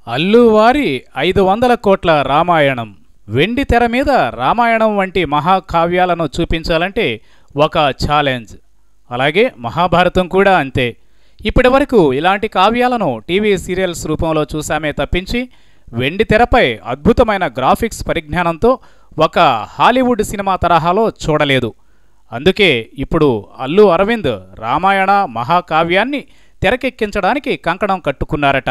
అల్లువారి 500 కోట్ల రామాయణం. వెండి తెర మీద రామాయణం వంటి మహాకావ్యాలను చూపించాలంటే ఒక ఛాలెంజ్. అలాగే మహాభారతం కూడా అంతే. ఇప్పటి వరకు ఇలాంటి కావ్యాలను టీవీ సీరియల్స్ రూపంలో చూసామే తప్పించి వెండి తెరపై అద్భుతమైన గ్రాఫిక్స్ పరిజ్ఞానంతో ఒక హాలీవుడ్ సినిమా తరహాలో చూడలేదు. అందుకే ఇప్పుడు అల్లు అరవింద్ రామాయణ మహాకావ్యాన్ని తెరకెక్కించడానికి కంకణం కట్టుకున్నారట.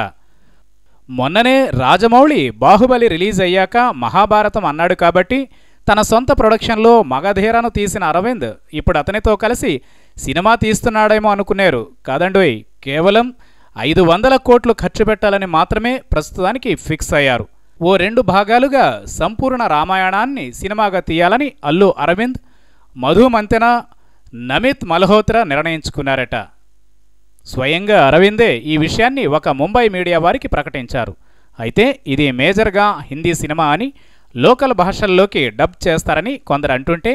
మొన్ననే రాజమౌళి బాహుబలి రిలీజ్ అయ్యాక మహాభారతం అన్నాడు కాబట్టి తన సొంత ప్రొడక్షన్లో మగధీరను తీసిన అరవింద్ ఇప్పుడు అతనితో కలిసి సినిమా తీస్తున్నాడేమో అనుకున్నారు. కాదండోయ్, కేవలం 500 కోట్లు ఖర్చు పెట్టాలని మాత్రమే ప్రస్తుతానికి ఫిక్స్ అయ్యారు. ఓ 2 భాగాలుగా సంపూర్ణ రామాయణాన్ని సినిమాగా తీయాలని అల్లు అరవింద్, మధు మంతెన, నమిత్ మల్హోత్రా నిర్ణయించుకున్నారట. స్వయంగా అరవిందే ఈ విషయాన్ని ఒక ముంబై మీడియా వారికి ప్రకటించారు. అయితే ఇది మేజర్గా హిందీ సినిమా అని లోకల్ భాషల్లోకి డబ్ చేస్తారని కొందరు అంటుంటే,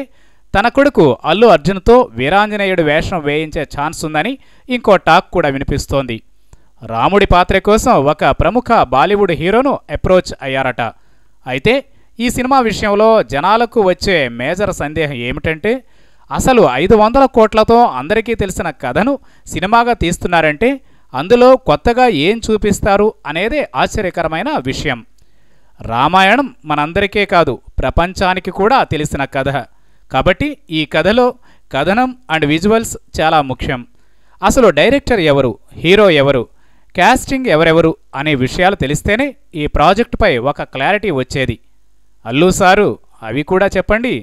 తన కొడుకు అల్లు అర్జున్తో వీరాంజనేయుడు వేషం వేయించే ఛాన్స్ ఉందని ఇంకో టాక్ కూడా వినిపిస్తోంది. రాముడి పాత్ర కోసం ఒక ప్రముఖ బాలీవుడ్ హీరోను అప్రోచ్ అయ్యారట. అయితే ఈ సినిమా విషయంలో జనాలకు వచ్చే మేజర్ సందేహం ఏమిటంటే, అసలు 500 కోట్లతో అందరికీ తెలిసిన కథను సినిమాగా తీస్తున్నారంటే అందులో కొత్తగా ఏం చూపిస్తారు అనేదే ఆశ్చర్యకరమైన విషయం. రామాయణం మనందరికీ కాదు, ప్రపంచానికి కూడా తెలిసిన కథ. కాబట్టి ఈ కథలో కథనం అండ్ విజువల్స్ చాలా ముఖ్యం. అసలు డైరెక్టర్ ఎవరు, హీరో ఎవరు, కాస్టింగ్ ఎవరెవరు అనే విషయాలు తెలిస్తేనే ఈ ప్రాజెక్టుపై ఒక క్లారిటీ వచ్చేది. అల్లు సారు, అవి కూడా చెప్పండి.